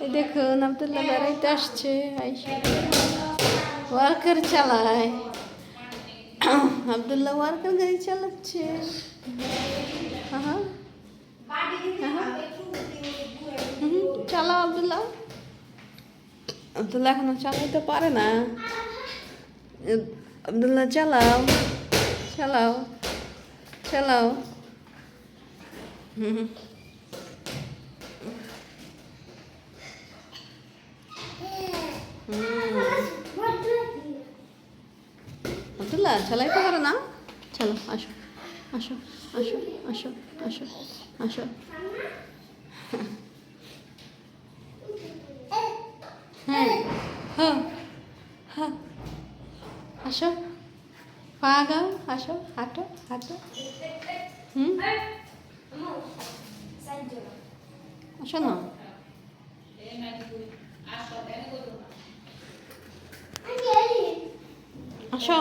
এই দেখুন আব্দুল্লাহ বেড়াইতে আসছে, আইসা ওয়ার্কার চালায়। আব্দুল্লাহ ওয়ার্কার গাড়ি চালাচ্ছে। হ্যাঁ, চালাও আব্দুল্লাহ। আব্দুল্লাহ এখনো চালাইতে পারে না। আব্দুল্লাহ চালাও, চালাও, চালাও। আব্দুল্লাহ চালাইতে পারো না? চলো আসো, আসো, আসো, আসো, আসো, আসো। হ্যাঁ, হ্যাঁ, হ্যাঁ, আসো, পা গাও, আসো, হাঁটো, হাঁটো। আসো না। আসো,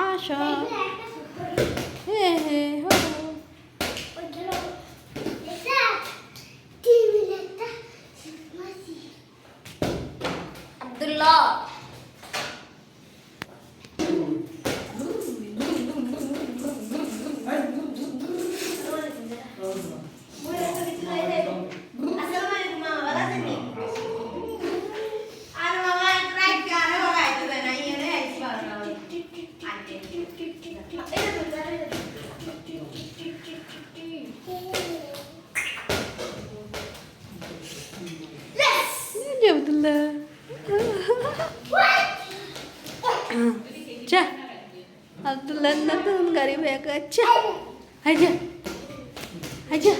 আসো। হে হে হো। আব্দুল্লাহ আব্দুল্লাহ যা, আব্দুল্লাহ নতুন গাড়ি পেয়ে গেছে। হাই যা, হাই যা।